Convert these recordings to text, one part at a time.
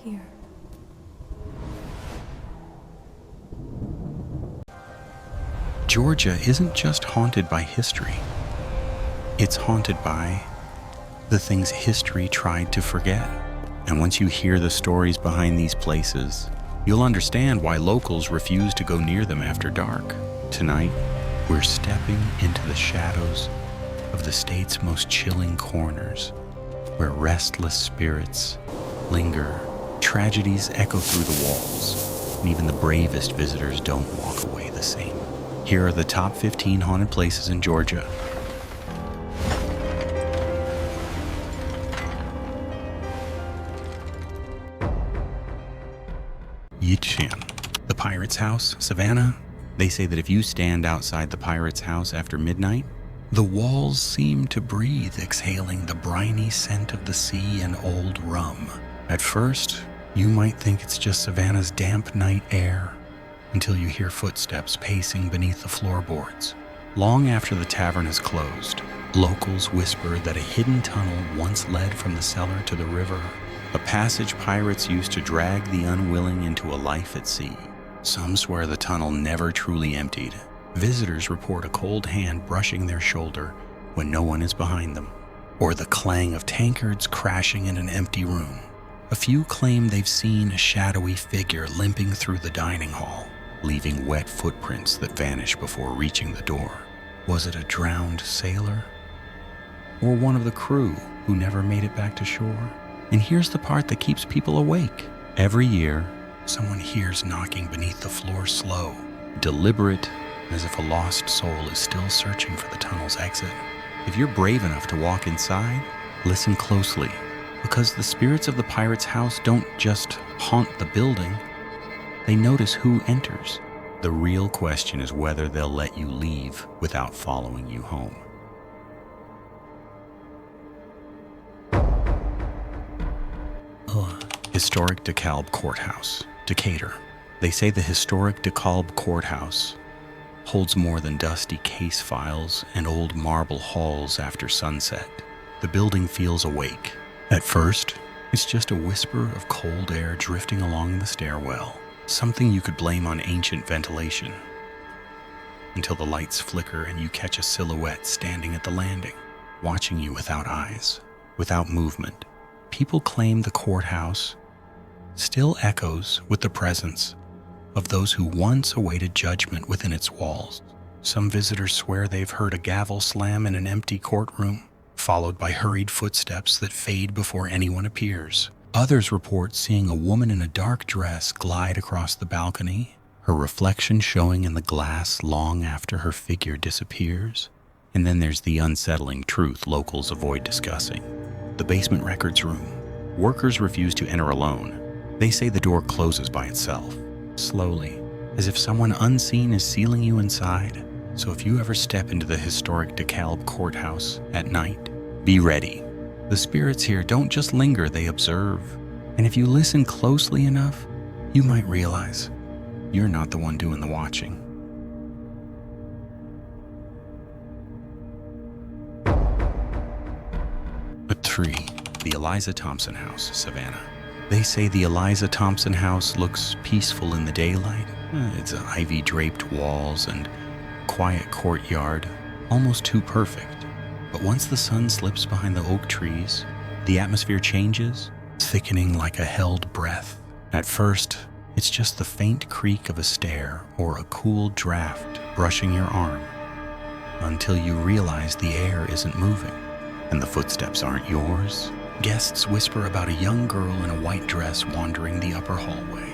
here. Georgia isn't just haunted by history. It's haunted by the things history tried to forget. And once you hear the stories behind these places, you'll understand why locals refuse to go near them after dark. Tonight, we're stepping into the shadows of the state's most chilling corners, where restless spirits linger, tragedies echo through the walls, and even the bravest visitors don't walk away the same. Here are the top 15 haunted places in Georgia. Yitchin, the Pirate's House, Savannah. They say that if you stand outside the Pirate's House after midnight, the walls seem to breathe, exhaling the briny scent of the sea and old rum. At first, you might think it's just Savannah's damp night air, until you hear footsteps pacing beneath the floorboards. Long after the tavern is closed, locals whisper that a hidden tunnel once led from the cellar to the river, a passage pirates used to drag the unwilling into a life at sea. Some swear the tunnel never truly emptied. Visitors report a cold hand brushing their shoulder when no one is behind them, or the clang of tankards crashing in an empty room. A few claim they've seen a shadowy figure limping through the dining hall, leaving wet footprints that vanish before reaching the door. Was it a drowned sailor? Or one of the crew who never made it back to shore? And here's the part that keeps people awake. Every year, someone hears knocking beneath the floor slow, deliberate, as if a lost soul is still searching for the tunnel's exit. If you're brave enough to walk inside, listen closely, because the spirits of the Pirate's House don't just haunt the building, they notice who enters. The real question is whether they'll let you leave without following you home. Historic DeKalb Courthouse, Decatur. They say the historic DeKalb Courthouse holds more than dusty case files and old marble halls after sunset. The building feels awake. At first, it's just a whisper of cold air drifting along the stairwell, something you could blame on ancient ventilation, until the lights flicker and you catch a silhouette standing at the landing, watching you without eyes, without movement. People claim the courthouse still echoes with the presence of those who once awaited judgment within its walls. Some visitors swear they've heard a gavel slam in an empty courtroom, followed by hurried footsteps that fade before anyone appears. Others report seeing a woman in a dark dress glide across the balcony, her reflection showing in the glass long after her figure disappears. And then there's the unsettling truth locals avoid discussing. The basement records room. Workers refuse to enter alone. They say the door closes by itself, slowly, as if someone unseen is sealing you inside. So if you ever step into the historic DeKalb Courthouse at night, be ready. The spirits here don't just linger, they observe. And if you listen closely enough, you might realize you're not the one doing the watching. At 3, the Eliza Thompson House, Savannah. They say the Eliza Thompson House looks peaceful in the daylight. It's ivy-draped walls and quiet courtyard, almost too perfect. But once the sun slips behind the oak trees, the atmosphere changes, thickening like a held breath. At first, it's just the faint creak of a stair or a cool draft brushing your arm, until you realize the air isn't moving and the footsteps aren't yours. Guests whisper about a young girl in a white dress wandering the upper hallway,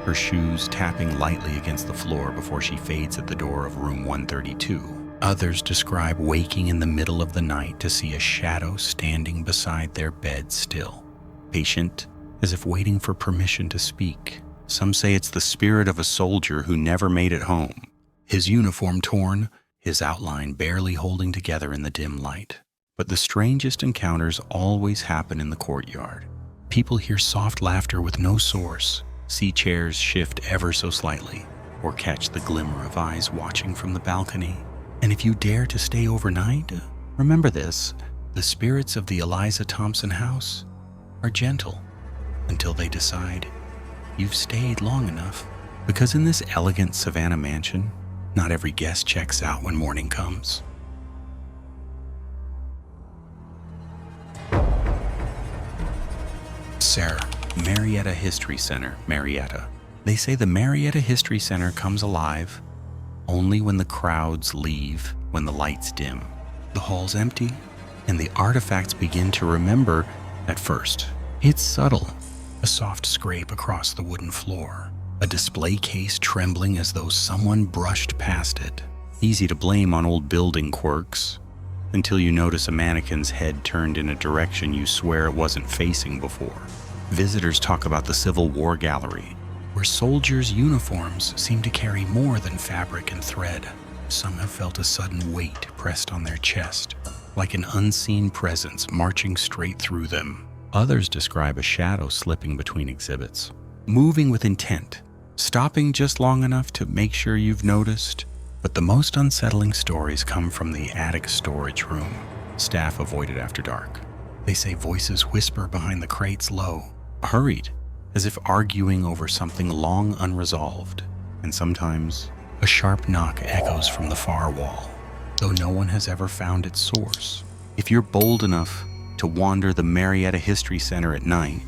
her shoes tapping lightly against the floor before she fades at the door of room 132. Others describe waking in the middle of the night to see a shadow standing beside their bed still, patient, as if waiting for permission to speak. Some say it's the spirit of a soldier who never made it home, his uniform torn, his outline barely holding together in the dim light. But the strangest encounters always happen in the courtyard. People hear soft laughter with no source, see chairs shift ever so slightly, or catch the glimmer of eyes watching from the balcony. And if you dare to stay overnight, remember this: the spirits of the Eliza Thompson house are gentle. until they decide you've stayed long enough. Because in this elegant Savannah mansion, not every guest checks out when morning comes. Sarah, Marietta History Center, Marietta. They say the Marietta History Center comes alive only when the crowds leave, when the lights dim. The hall's empty, and the artifacts begin to remember at first. It's subtle, a soft scrape across the wooden floor, a display case trembling as though someone brushed past it. Easy to blame on old building quirks, until you notice a mannequin's head turned in a direction you swear it wasn't facing before. Visitors talk about the Civil War Gallery, where soldiers' uniforms seem to carry more than fabric and thread. Some have felt a sudden weight pressed on their chest, like an unseen presence marching straight through them. Others describe a shadow slipping between exhibits, moving with intent, stopping just long enough to make sure you've noticed. But the most unsettling stories come from the attic storage room. Staff avoid it after dark. They say voices whisper behind the crates low, hurried, as if arguing over something long unresolved. And sometimes, a sharp knock echoes from the far wall, though no one has ever found its source. If you're bold enough to wander the Marietta History Center at night,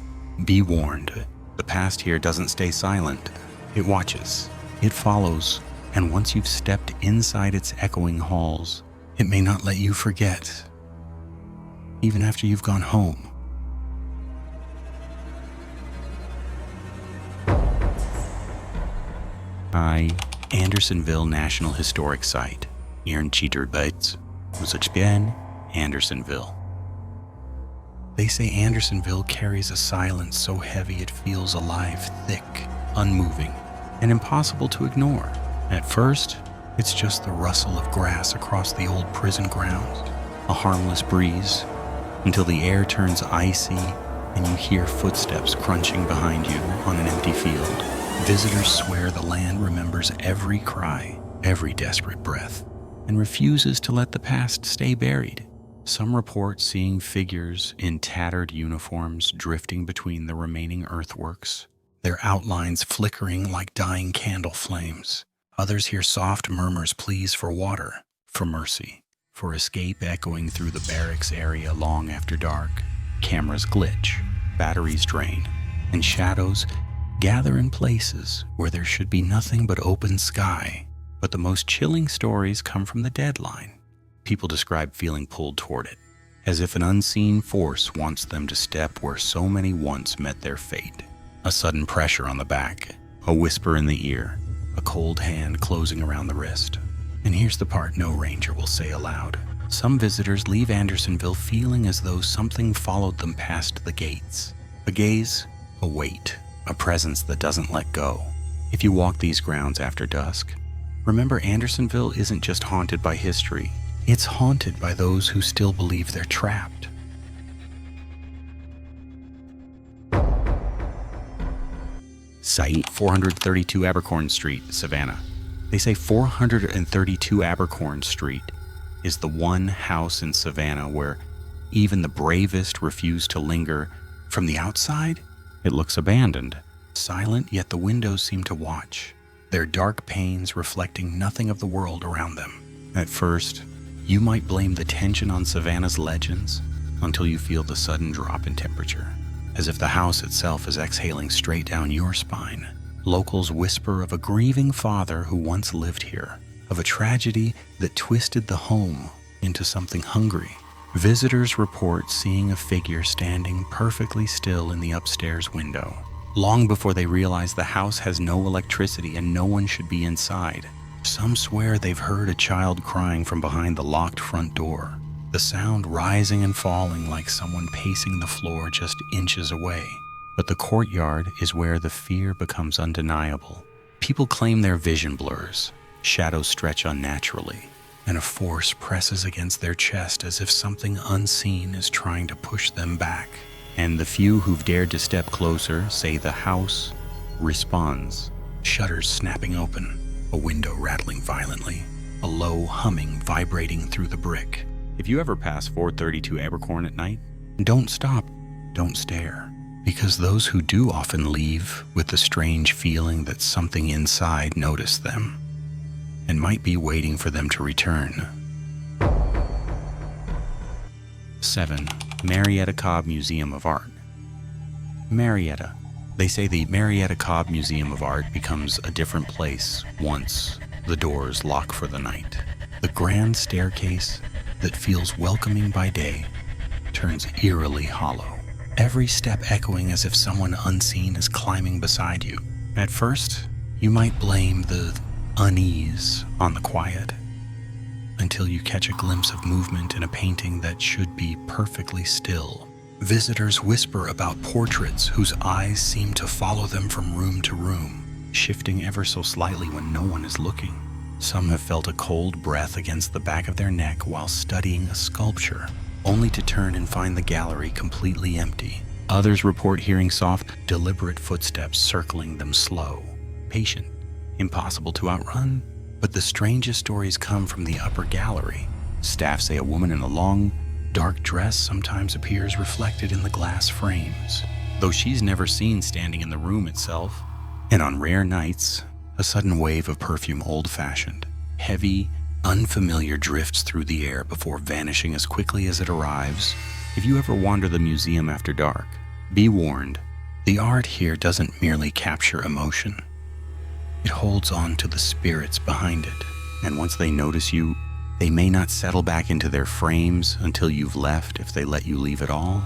be warned. The past here doesn't stay silent. It watches, it follows, and once you've stepped inside its echoing halls, it may not let you forget, even after you've gone home. Andersonville National Historic Site. Hier in Cheaterbites, Uzachbien, Andersonville. They say Andersonville carries a silence so heavy it feels alive, thick, unmoving, and impossible to ignore. At first, it's just the rustle of grass across the old prison grounds, a harmless breeze, until the air turns icy and you hear footsteps crunching behind you on an empty field. Visitors swear the land remembers every cry, every desperate breath, and refuses to let the past stay buried. Some report seeing figures in tattered uniforms drifting between the remaining earthworks, their outlines flickering like dying candle flames. Others hear soft murmurs, pleas for water, for mercy, for escape echoing through the barracks area long after dark. Cameras glitch, batteries drain, and shadows gather in places where there should be nothing but open sky. But the most chilling stories come from the deadline. People describe feeling pulled toward it, as if an unseen force wants them to step where so many once met their fate. A sudden pressure on the back, a whisper in the ear, a cold hand closing around the wrist. And here's the part no ranger will say aloud. Some visitors leave Andersonville feeling as though something followed them past the gates. A gaze, a weight, a presence that doesn't let go. If you walk these grounds after dusk, remember Andersonville isn't just haunted by history. It's haunted by those who still believe they're trapped. Site 432 Abercorn Street, Savannah. They say 432 Abercorn Street is the one house in Savannah where even the bravest refuse to linger. From the outside, it looks abandoned, silent, yet the windows seem to watch, their dark panes reflecting nothing of the world around them. At first, you might blame the tension on Savannah's legends until you feel the sudden drop in temperature, as if the house itself is exhaling straight down your spine. Locals whisper of a grieving father who once lived here, of a tragedy that twisted the home into something hungry. Visitors report seeing a figure standing perfectly still in the upstairs window, long before they realize the house has no electricity and no one should be inside. Some swear they've heard a child crying from behind the locked front door, the sound rising and falling like someone pacing the floor just inches away. But the courtyard is where the fear becomes undeniable. People claim their vision blurs, shadows stretch unnaturally, and a force presses against their chest as if something unseen is trying to push them back. And the few who've dared to step closer say the house responds, shutters snapping open, a window rattling violently, a low humming vibrating through the brick. If you ever pass 432 Abercorn at night, don't stop, don't stare. because those who do often leave with the strange feeling that something inside noticed them and might be waiting for them to return. 7. Marietta Cobb Museum of Art. Marietta. They say the Marietta Cobb Museum of Art becomes a different place once the doors lock for the night. The grand staircase that feels welcoming by day turns eerily hollow, every step echoing as if someone unseen is climbing beside you. At first, you might blame the unease on the quiet, until you catch a glimpse of movement in a painting that should be perfectly still. Visitors whisper about portraits whose eyes seem to follow them from room to room, shifting ever so slightly when no one is looking. Some have felt a cold breath against the back of their neck while studying a sculpture, only to turn and find the gallery completely empty. Others report hearing soft, deliberate footsteps circling them, slow, patient, impossible to outrun. But the strangest stories come from the upper gallery. Staff say a woman in a long, dark dress sometimes appears reflected in the glass frames, though she's never seen standing in the room itself. And on rare nights, a sudden wave of perfume, old-fashioned, heavy, unfamiliar, drifts through the air before vanishing as quickly as it arrives. If you ever wander the museum after dark, be warned, the art here doesn't merely capture emotion. It holds on to the spirits behind it, and once they notice you, they may not settle back into their frames until you've left, if they let you leave at all.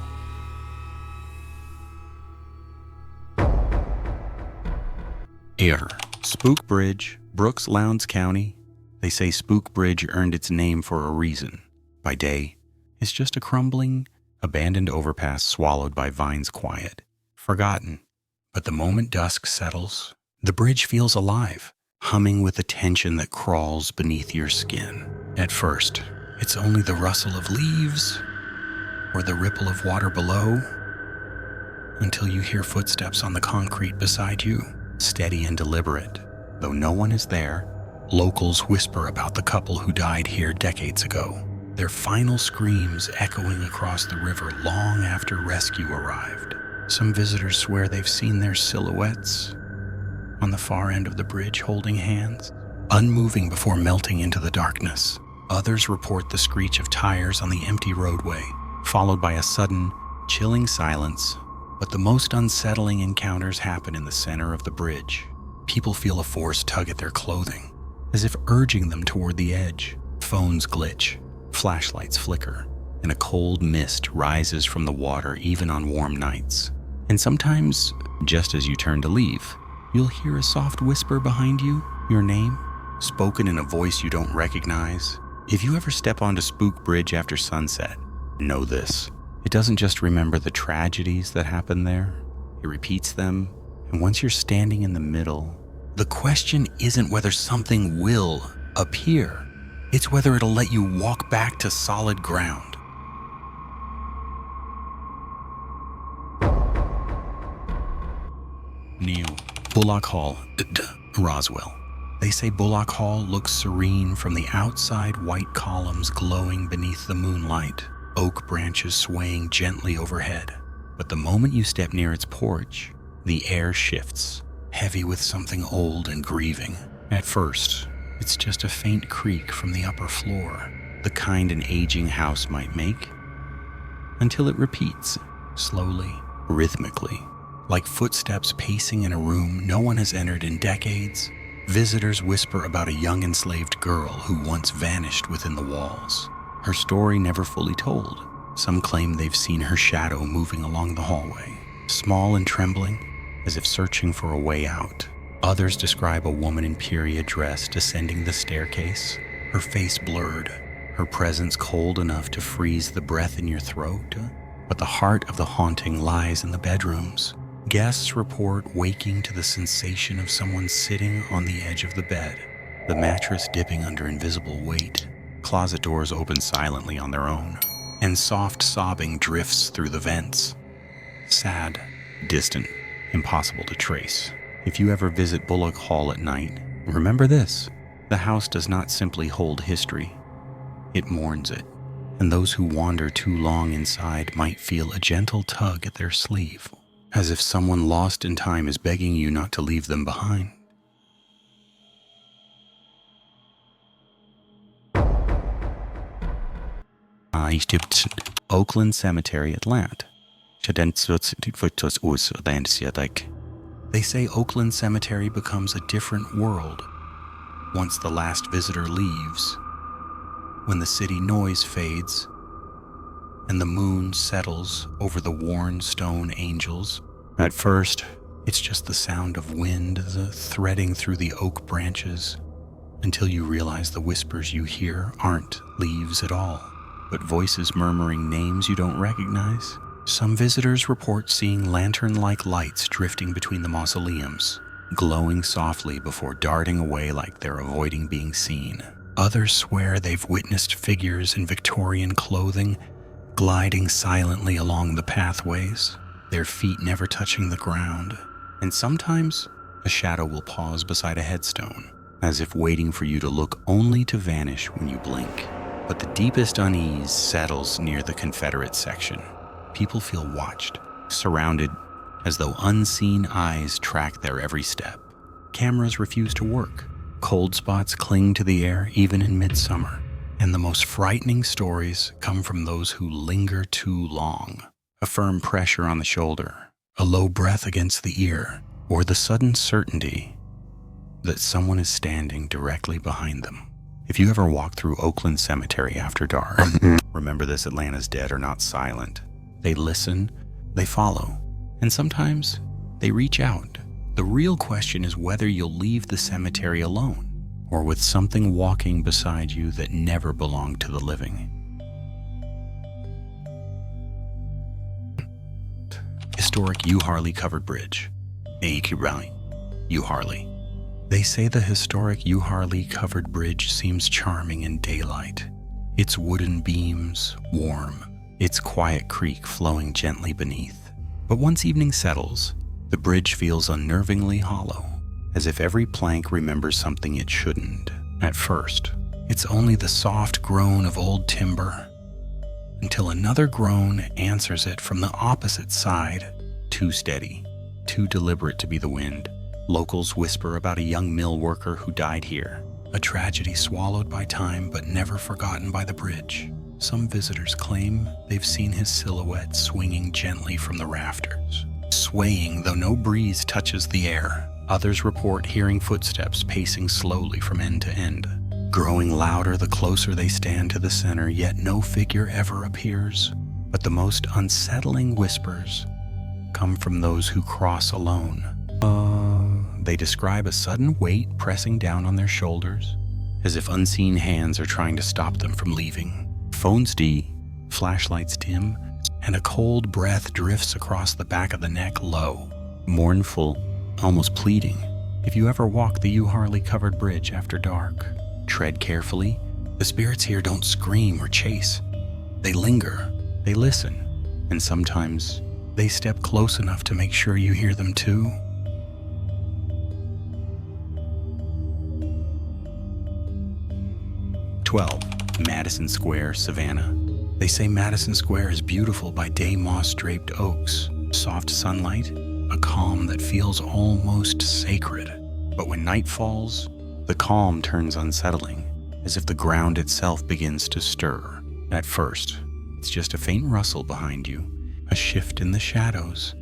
Spook Bridge, Brooks, Lowndes County. They say Spook Bridge earned its name for a reason. By day, it's just a crumbling, abandoned overpass swallowed by vines, quiet, forgotten. But the moment dusk settles, the bridge feels alive, humming with the tension that crawls beneath your skin. At first, it's only the rustle of leaves or the ripple of water below, until you hear footsteps on the concrete beside you, steady and deliberate. Though no one is there, locals whisper about the couple who died here decades ago, their final screams echoing across the river long after rescue arrived. Some visitors swear they've seen their silhouettes on the far end of the bridge holding hands, unmoving before melting into the darkness. Others report the screech of tires on the empty roadway, followed by a sudden, chilling silence. But the most unsettling encounters happen in the center of the bridge. People feel a force tug at their clothing, as if urging them toward the edge. Phones glitch, flashlights flicker, and a cold mist rises from the water even on warm nights. And sometimes, just as you turn to leave, you'll hear a soft whisper behind you, your name, spoken in a voice you don't recognize. If you ever step onto Spook Bridge after sunset, know this. It doesn't just remember the tragedies that happened there, it repeats them. And once you're standing in the middle, the question isn't whether something will appear, it's whether it'll let you walk back to solid ground. Bulloch Hall, Roswell. They say Bulloch Hall looks serene from the outside, white columns glowing beneath the moonlight, oak branches swaying gently overhead. But the moment you step near its porch, the air shifts, heavy with something old and grieving. At first, it's just a faint creak from the upper floor, the kind an aging house might make, until it repeats, slowly, rhythmically, like footsteps pacing in a room no one has entered in decades. Visitors whisper about a young enslaved girl who once vanished within the walls, her story never fully told. Some claim they've seen her shadow moving along the hallway, small and trembling, as if searching for a way out. Others describe a woman in period dress descending the staircase, her face blurred, her presence cold enough to freeze the breath in your throat. But the heart of the haunting lies in the bedrooms. Guests report waking to the sensation of someone sitting on the edge of the bed, the mattress dipping under invisible weight. Closet doors open silently on their own, and soft sobbing drifts through the vents. Sad, distant, impossible to trace. If you ever visit Bulloch Hall at night, remember this: the house does not simply hold history, it mourns it, and those who wander too long inside might feel a gentle tug at their sleeve, as if someone lost in time is begging you not to leave them behind. Ich tippt Oakland Cemetery at Lat. They say Oakland Cemetery becomes a different world once the last visitor leaves, when the city noise fades and the moon settles over the worn stone angels. At first, it's just the sound of wind threading through the oak branches, until you realize the whispers you hear aren't leaves at all, but voices murmuring names you don't recognize. Some visitors report seeing lantern-like lights drifting between the mausoleums, glowing softly before darting away like they're avoiding being seen. Others swear they've witnessed figures in Victorian clothing gliding silently along the pathways, their feet never touching the ground. And sometimes a shadow will pause beside a headstone, as if waiting for you to look, only to vanish when you blink. But the deepest unease settles near the Confederate section. People feel watched, surrounded, as though unseen eyes track their every step. Cameras refuse to work. Cold spots cling to the air even in midsummer. And the most frightening stories come from those who linger too long. A firm pressure on the shoulder, a low breath against the ear, or the sudden certainty that someone is standing directly behind them. If you ever walk through Oakland Cemetery after dark, remember this: Atlanta's dead are not silent. They listen, they follow, and sometimes they reach out. The real question is whether you'll leave the cemetery alone, or with something walking beside you that never belonged to the living. Historic Euharlee covered bridge. Euharlee. They say the historic Euharlee covered bridge seems charming in daylight. Its wooden beams warm, its quiet creek flowing gently beneath. But once evening settles, the bridge feels unnervingly hollow, as if every plank remembers something it shouldn't. At first, it's only the soft groan of old timber, until another groan answers it from the opposite side. Too steady, too deliberate to be the wind. Locals whisper about a young mill worker who died here, a tragedy swallowed by time but never forgotten by the bridge. Some visitors claim they've seen his silhouette swinging gently from the rafters, swaying though no breeze touches the air. Others report hearing footsteps pacing slowly from end to end, growing louder the closer they stand to the center, yet no figure ever appears. But the most unsettling whispers come from those who cross alone. They describe a sudden weight pressing down on their shoulders, as if unseen hands are trying to stop them from leaving. Phones flashlights dim, and a cold breath drifts across the back of the neck, low, mournful, almost pleading. If you ever walk the Euharlee covered bridge after dark, tread carefully. The spirits here don't scream or chase. They linger, they listen, and sometimes they step close enough to make sure you hear them too. Madison Square, Savannah. They say Madison Square is beautiful by day, moss-draped oaks, soft sunlight, a calm that feels almost sacred. But when night falls, the calm turns unsettling, as if the ground itself begins to stir. At first, it's just a faint rustle behind you, a shift in the shadows,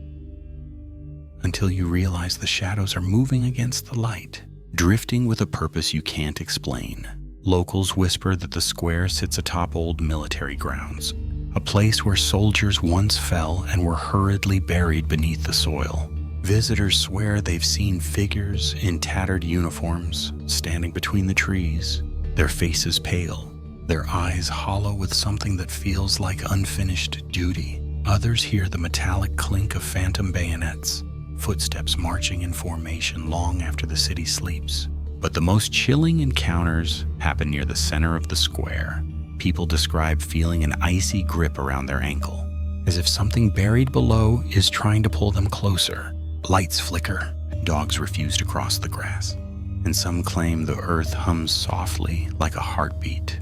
until you realize the shadows are moving against the light, drifting with a purpose you can't explain. Locals whisper that the square sits atop old military grounds, a place where soldiers once fell and were hurriedly buried beneath the soil. Visitors swear they've seen figures in tattered uniforms standing between the trees, their faces pale, their eyes hollow with something that feels like unfinished duty. Others hear the metallic clink of phantom bayonets, footsteps marching in formation long after the city sleeps. But the most chilling encounters happen near the center of the square. People describe feeling an icy grip around their ankle, as if something buried below is trying to pull them closer. Lights flicker, dogs refuse to cross the grass, and some claim the earth hums softly like a heartbeat,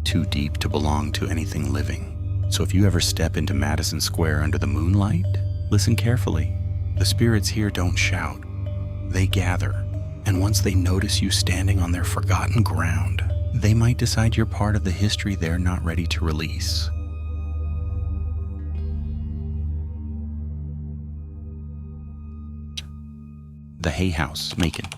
too deep to belong to anything living. So if you ever step into Madison Square under the moonlight, Listen carefully. The spirits here don't shout. They gather, and once they notice you standing on their forgotten ground, they might decide you're part of the history they're not ready to release. The Hay House, Macon.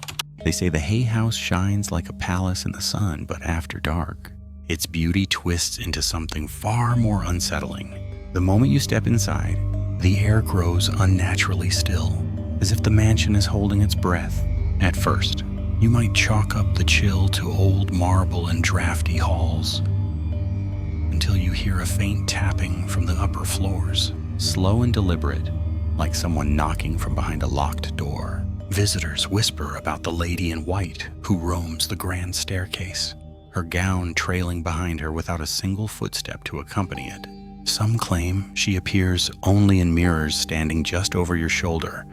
They say the Hay House shines like a palace in the sun, but after dark, its beauty twists into something far more unsettling. The moment you step inside, the air grows unnaturally still, as if the mansion is holding its breath. At first, you might chalk up the chill to old marble and drafty halls, until you hear a faint tapping from the upper floors, slow and deliberate, like someone knocking from behind a locked door. Visitors whisper about the lady in white who roams the grand staircase, her gown trailing behind her without a single footstep to accompany it. Some claim she appears only in mirrors standing just over your shoulder,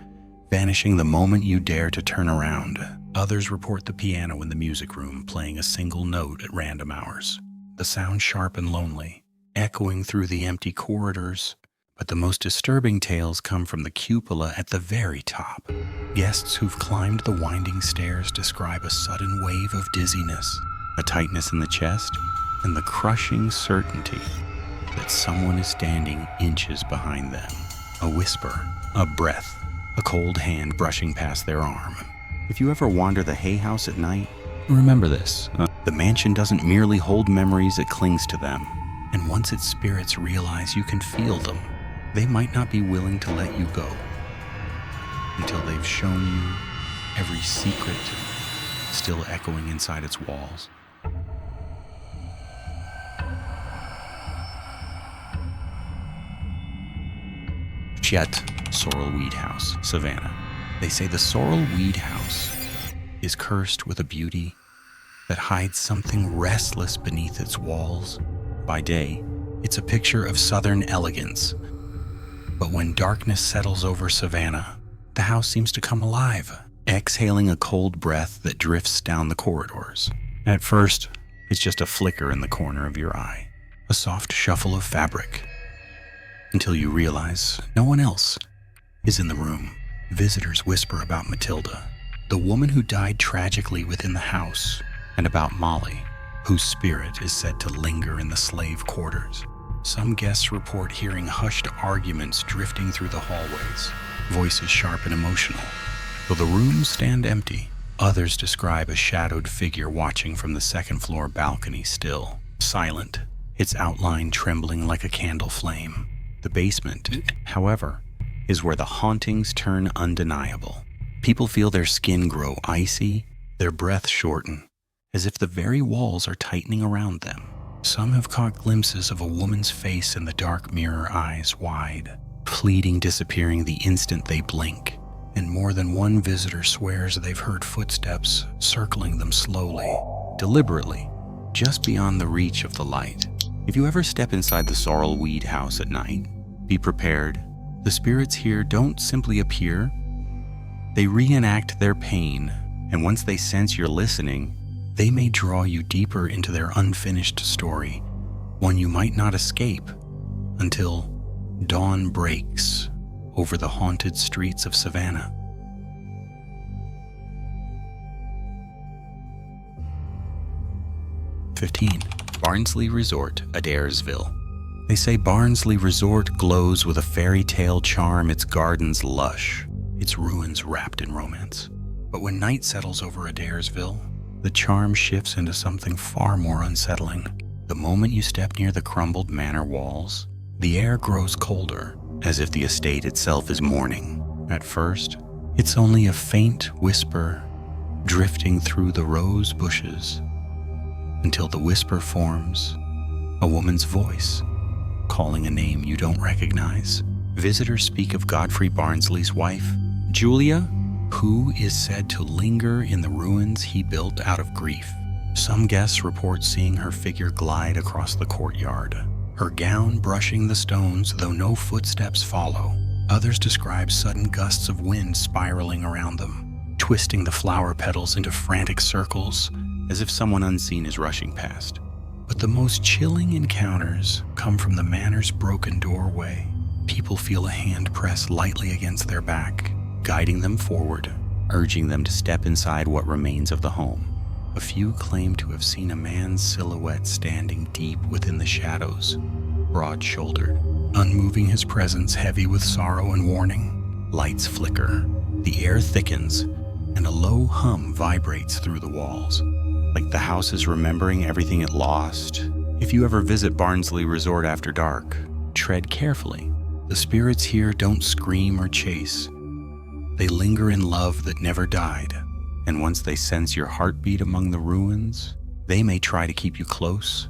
vanishing the moment you dare to turn around. Others report the piano in the music room playing a single note at random hours, the sound sharp and lonely, echoing through the empty corridors. But the most disturbing tales come from the cupola at the very top. Guests who've climbed the winding stairs describe a sudden wave of dizziness, a tightness in the chest, and the crushing certainty that someone is standing inches behind them. A whisper, a breath, a cold hand brushing past their arm. If you ever wander the Hay House at night, remember this. The mansion doesn't merely hold memories, it clings to them. And once its spirits realize you can feel them, they might not be willing to let you go until they've shown you every secret still echoing inside its walls. Sorrel Weed House, Savannah. They say the Sorrel Weed House is cursed with a beauty that hides something restless beneath its walls. By day, it's a picture of southern elegance. But when darkness settles over Savannah, the house seems to come alive, exhaling a cold breath that drifts down the corridors. At first, it's just a flicker in the corner of your eye, a soft shuffle of fabric, until you realize no one else is in the room. Visitors whisper about Matilda, the woman who died tragically within the house, and about Molly, whose spirit is said to linger in the slave quarters. Some guests report hearing hushed arguments drifting through the hallways, voices sharp and emotional. Though the rooms stand empty, others describe a shadowed figure watching from the second-floor balcony still, silent, its outline trembling like a candle flame. The basement, however, is where the hauntings turn undeniable. People feel their skin grow icy, their breath shorten, as if the very walls are tightening around them. Some have caught glimpses of a woman's face in the dark mirror, eyes wide, pleading disappearing the instant they blink. And more than one visitor swears they've heard footsteps circling them slowly, deliberately, just beyond the reach of the light. If you ever step inside the Sorrel Weed House at night, be prepared. The spirits here don't simply appear, they reenact their pain, and once they sense you're listening, they may draw you deeper into their unfinished story, one you might not escape until dawn breaks over the haunted streets of Savannah. Barnsley Resort, Andersonville. They say Barnsley Resort glows with a fairy tale charm, its gardens lush, its ruins wrapped in romance. But when night settles over Andersonville, the charm shifts into something far more unsettling. The moment you step near the crumbled manor walls, the air grows colder, as if the estate itself is mourning. At first, it's only a faint whisper drifting through the rose bushes, until the whisper forms a woman's voice, calling a name you don't recognize. Visitors speak of Godfrey Barnsley's wife, Julia, who is said to linger in the ruins he built out of grief. Some guests report seeing her figure glide across the courtyard, her gown brushing the stones though no footsteps follow. Others describe sudden gusts of wind spiraling around them, twisting the flower petals into frantic circles as if someone unseen is rushing past. But the most chilling encounters come from the manor's broken doorway. People feel a hand press lightly against their back, guiding them forward, urging them to step inside what remains of the home. A few claim to have seen a man's silhouette standing deep within the shadows, broad-shouldered, unmoving, his presence heavy with sorrow and warning. Lights flicker, the air thickens, and a low hum vibrates through the walls, like the house is remembering everything it lost. If you ever visit Barnsley Resort after dark, tread carefully. The spirits here don't scream or chase. They linger in love that never died, and once they sense your heartbeat among the ruins, they may try to keep you close,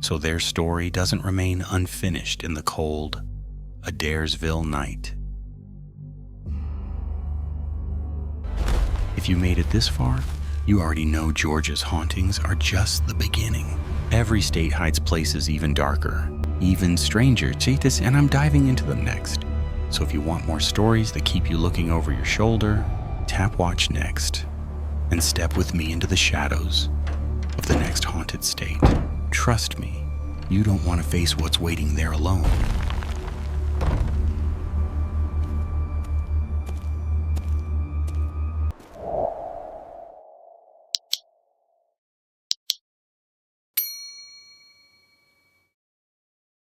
so their story doesn't remain unfinished in the cold Adairsville night. If you made it this far, you already know Georgia's hauntings are just the beginning. Every state hides places even darker, even stranger, Chaitis, and I'm diving into them next. So if you want more stories that keep you looking over your shoulder, tap watch next, and step with me into the shadows of the next haunted state. Trust me, you don't want to face what's waiting there alone.